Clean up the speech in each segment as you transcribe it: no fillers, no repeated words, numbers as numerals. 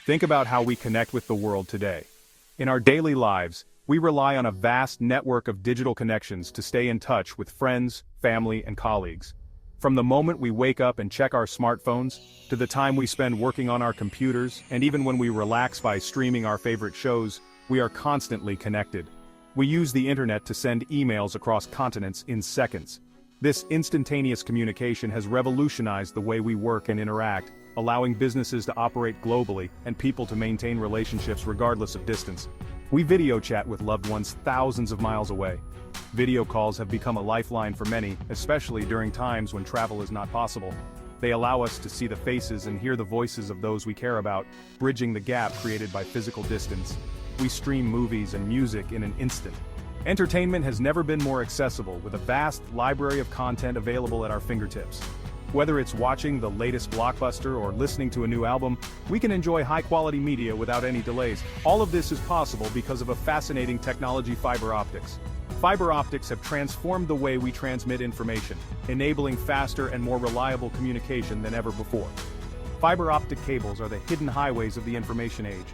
Think about how we connect with the world today. In our daily lives, we rely on a vast network of digital connections to stay in touch with friends, family, and colleagues. From the moment we wake up and check our smartphones, to the time we spend working on our computers, and even when we relax by streaming our favorite shows, we are constantly connected. We use the internet to send emails across continents in seconds. This instantaneous communication has revolutionized the way we work and interact, allowing businesses to operate globally and people to maintain relationships regardless of distance. We video chat with loved ones thousands of miles away. Video calls have become a lifeline for many, especially during times when travel is not possible. They allow us to see the faces and hear the voices of those we care about, bridging the gap created by physical distance. We stream movies and music in an instant. Entertainment has never been more accessible, with a vast library of content available at our fingertips. Whether it's watching the latest blockbuster or listening to a new album, we can enjoy high-quality media without any delays. All of this is possible because of a fascinating technology: fiber optics. Fiber optics have transformed the way we transmit information, enabling faster and more reliable communication than ever before. Fiber optic cables are the hidden highways of the information age.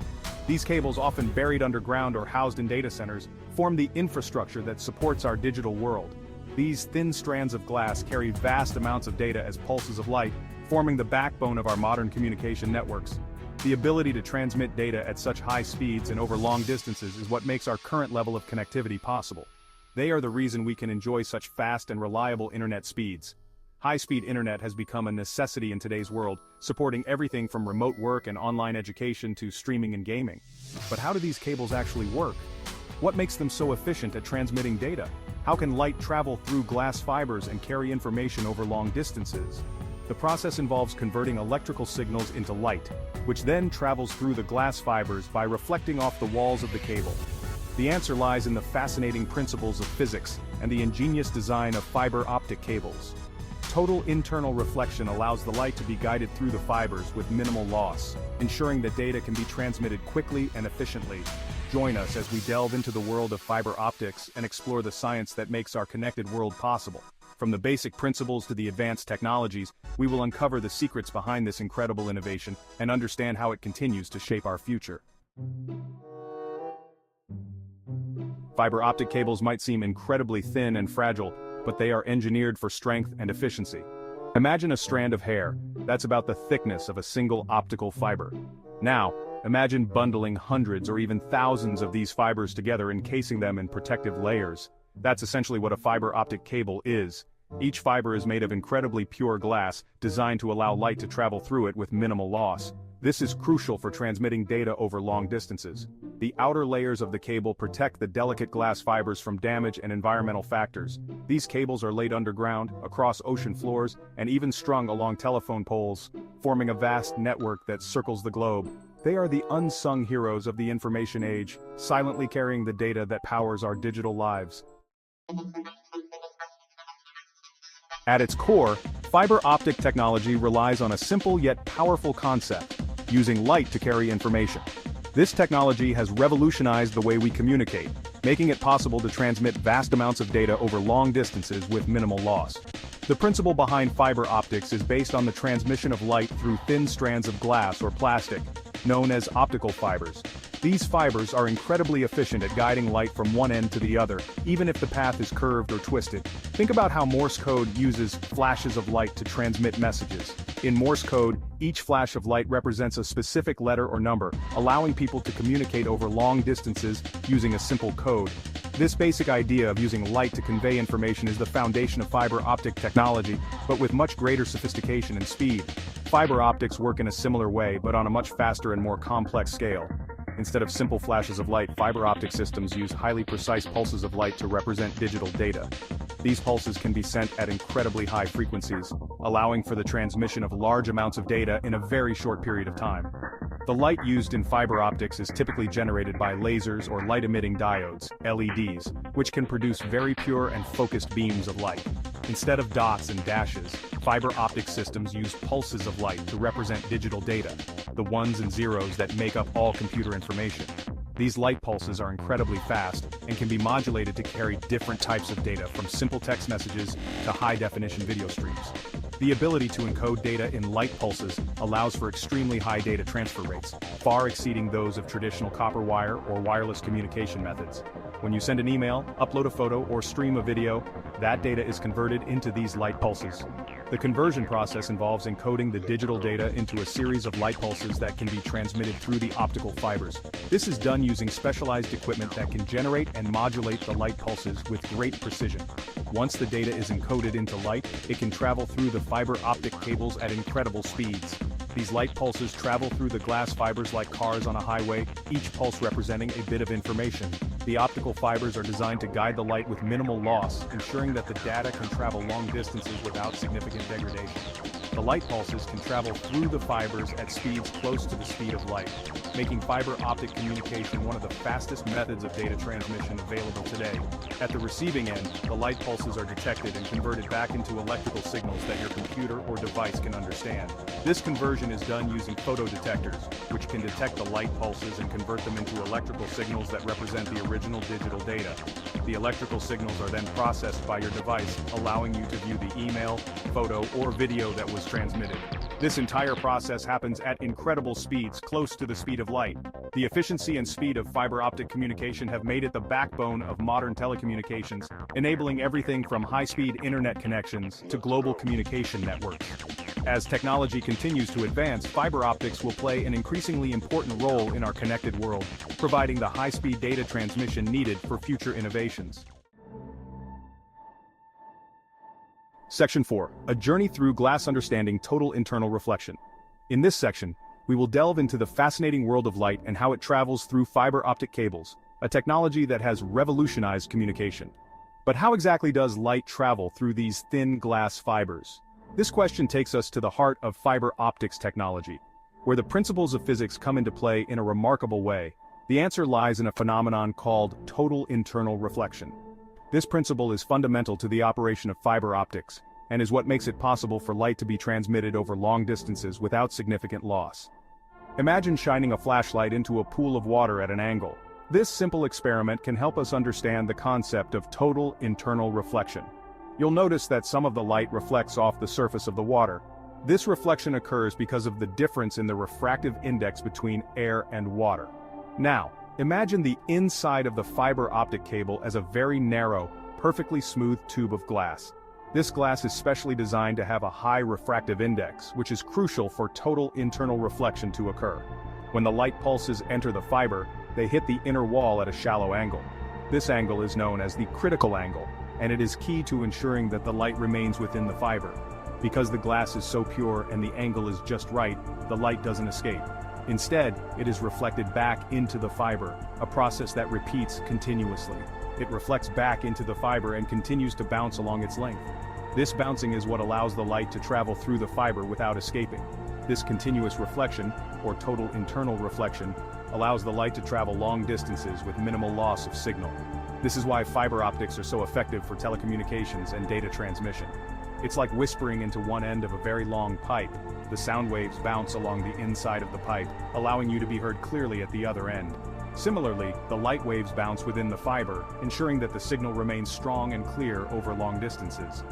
These cables, often buried underground or housed in data centers, form the infrastructure that supports our digital world. These thin strands of glass carry vast amounts of data as pulses of light, forming the backbone of our modern communication networks. The ability to transmit data at such high speeds and over long distances is what makes our current level of connectivity possible. They are the reason we can enjoy such fast and reliable internet speeds. High-speed internet has become a necessity in today's world, supporting everything from remote work and online education to streaming and gaming. But how do these cables actually work? What makes them so efficient at transmitting data? How can light travel through glass fibers and carry information over long distances? The process involves converting electrical signals into light, which then travels through the glass fibers by reflecting off the walls of the cable. The answer lies in the fascinating principles of physics and the ingenious design of fiber optic cables. Total internal reflection allows the light to be guided through the fibers with minimal loss, ensuring that data can be transmitted quickly and efficiently. Join us as we delve into the world of fiber optics and explore the science that makes our connected world possible. From the basic principles to the advanced technologies, we will uncover the secrets behind this incredible innovation and understand how it continues to shape our future. Fiber optic cables might seem incredibly thin and fragile, but they are engineered for strength and efficiency. Imagine a strand of hair that's about the thickness of a single optical fiber. Now, imagine bundling hundreds or even thousands of these fibers together, encasing them in protective layers. That's essentially what a fiber optic cable is. Each fiber is made of incredibly pure glass, designed to allow light to travel through it with minimal loss. This is crucial for transmitting data over long distances. The outer layers of the cable protect the delicate glass fibers from damage and environmental factors. These cables are laid underground, across ocean floors, and even strung along telephone poles, forming a vast network that circles the globe. They are the unsung heroes of the information age, silently carrying the data that powers our digital lives. At its core, fiber optic technology relies on a simple yet powerful concept: using light to carry information. This technology has revolutionized the way we communicate, making it possible to transmit vast amounts of data over long distances with minimal loss. The principle behind fiber optics is based on the transmission of light through thin strands of glass or plastic, known as optical fibers. These fibers are incredibly efficient at guiding light from one end to the other, even if the path is curved or twisted. Think about how Morse code uses flashes of light to transmit messages. In Morse code, each flash of light represents a specific letter or number, allowing people to communicate over long distances using a simple code. This basic idea of using light to convey information is the foundation of fiber optic technology, but with much greater sophistication and speed. Fiber optics work in a similar way, but on a much faster and more complex scale. Instead of simple flashes of light, fiber optic systems use highly precise pulses of light to represent digital data. These pulses can be sent at incredibly high frequencies, allowing for the transmission of large amounts of data in a very short period of time. The light used in fiber optics is typically generated by lasers or light-emitting diodes, LEDs, which can produce very pure and focused beams of light. Instead of dots and dashes, fiber optic systems use pulses of light to represent digital data, the ones and zeros that make up all computer information. These light pulses are incredibly fast and can be modulated to carry different types of data, from simple text messages to high-definition video streams. The ability to encode data in light pulses allows for extremely high data transfer rates, far exceeding those of traditional copper wire or wireless communication methods. When you send an email, upload a photo, or stream a video, that data is converted into these light pulses. The conversion process involves encoding the digital data into a series of light pulses that can be transmitted through the optical fibers. This is done using specialized equipment that can generate and modulate the light pulses with great precision. Once the data is encoded into light, it can travel through the fiber optic cables at incredible speeds. These light pulses travel through the glass fibers like cars on a highway, each pulse representing a bit of information. The optical fibers are designed to guide the light with minimal loss, ensuring that the data can travel long distances without significant degradation. The light pulses can travel through the fibers at speeds close to the speed of light, making fiber optic communication one of the fastest methods of data transmission available today. At the receiving end, the light pulses are detected and converted back into electrical signals that your computer or device can understand. This conversion is done using photodetectors, which can detect the light pulses and convert them into electrical signals that represent the original digital data. The electrical signals are then processed by your device, allowing you to view the email, photo, or video that was transmitted. This entire process happens at incredible speeds, close to the speed of light. The efficiency and speed of fiber optic communication have made it the backbone of modern telecommunications, enabling everything from high-speed internet connections to global communication networks. As technology continues to advance, fiber optics will play an increasingly important role in our connected world, providing the high-speed data transmission needed for future innovations. Section 4. A journey through glass understanding total internal reflection. In this section, we will delve into the fascinating world of light and how it travels through fiber optic cables, a technology that has revolutionized communication. But how exactly does light travel through these thin glass fibers? This question takes us to the heart of fiber optics technology, where the principles of physics come into play in a remarkable way. The answer lies in a phenomenon called total internal reflection. This principle is fundamental to the operation of fiber optics, and is what makes it possible for light to be transmitted over long distances without significant loss. Imagine shining a flashlight into a pool of water at an angle. This simple experiment can help us understand the concept of total internal reflection. You'll notice that some of the light reflects off the surface of the water. This reflection occurs because of the difference in the refractive index between air and water. Now, imagine the inside of the fiber optic cable as a very narrow, perfectly smooth tube of glass. This glass is specially designed to have a high refractive index, which is crucial for total internal reflection to occur. When the light pulses enter the fiber, they hit the inner wall at a shallow angle. This angle is known as the critical angle, and it is key to ensuring that the light remains within the fiber. Because the glass is so pure and the angle is just right, the light doesn't escape. Instead, it is reflected back into the fiber, a process that repeats continuously. It reflects back into the fiber and continues to bounce along its length. This bouncing is what allows the light to travel through the fiber without escaping. This continuous reflection, or total internal reflection, allows the light to travel long distances with minimal loss of signal. This is why fiber optics are so effective for telecommunications and data transmission. It's like whispering into one end of a very long pipe. The sound waves bounce along the inside of the pipe, allowing you to be heard clearly at the other end. Similarly, the light waves bounce within the fiber, ensuring that the signal remains strong and clear over long distances.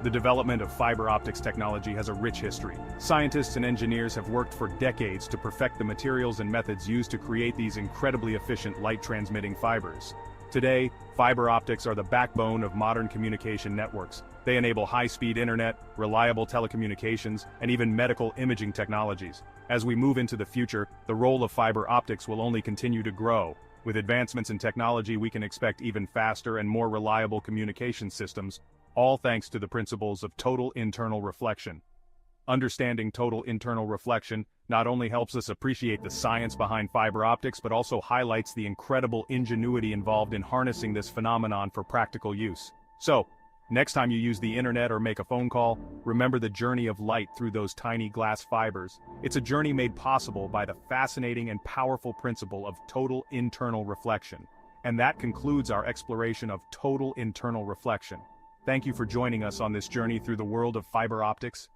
The development of fiber optics technology has a rich history. Scientists and engineers have worked for decades to perfect the materials and methods used to create these incredibly efficient light-transmitting fibers. Today, fiber optics are the backbone of modern communication networks. They enable high-speed internet, reliable telecommunications, and even medical imaging technologies. As we move into the future, the role of fiber optics will only continue to grow. With advancements in technology, we can expect even faster and more reliable communication systems, all thanks to the principles of total internal reflection. Understanding total internal reflection not only helps us appreciate the science behind fiber optics but also highlights the incredible ingenuity involved in harnessing this phenomenon for practical use. So, next time you use the internet or make a phone call, remember the journey of light through those tiny glass fibers. It's a journey made possible by the fascinating and powerful principle of total internal reflection. And that concludes our exploration of total internal reflection. Thank you for joining us on this journey through the world of fiber optics.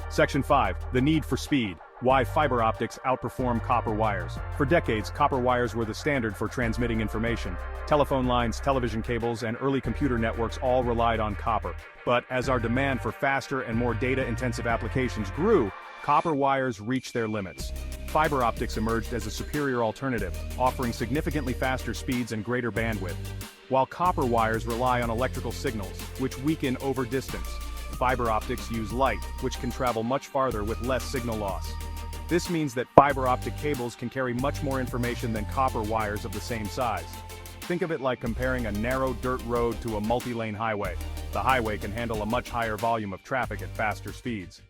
Section 5. The need for speed. Why fiber optics outperform copper wires. For decades, copper wires were the standard for transmitting information. Telephone lines, television cables, and early computer networks all relied on copper. But as our demand for faster and more data-intensive applications grew, copper wires reached their limits. Fiber optics emerged as a superior alternative, offering significantly faster speeds and greater bandwidth. While copper wires rely on electrical signals, which weaken over distance, fiber optics use light, which can travel much farther with less signal loss. This means that fiber optic cables can carry much more information than copper wires of the same size. Think of it like comparing a narrow dirt road to a multi-lane highway. The highway can handle a much higher volume of traffic at faster speeds.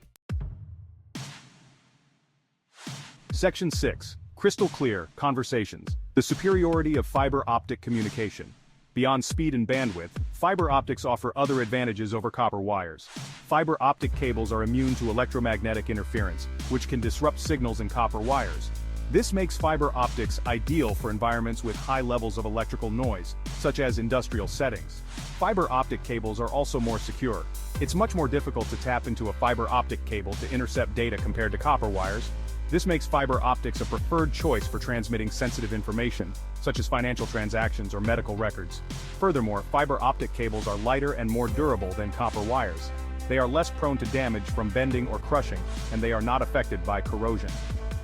Section 6. Crystal clear conversations. The superiority of fiber optic communication. Beyond speed and bandwidth, fiber optics offer other advantages over copper wires. Fiber optic cables are immune to electromagnetic interference, which can disrupt signals in copper wires. This makes fiber optics ideal for environments with high levels of electrical noise, such as industrial settings. Fiber optic cables are also more secure. It's much more difficult to tap into a fiber optic cable to intercept data compared to copper wires. This makes fiber optics a preferred choice for transmitting sensitive information, such as financial transactions or medical records. Furthermore, fiber optic cables are lighter and more durable than copper wires. They are less prone to damage from bending or crushing, and they are not affected by corrosion.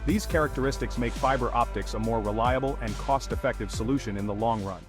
These characteristics make fiber optics a more reliable and cost-effective solution in the long run.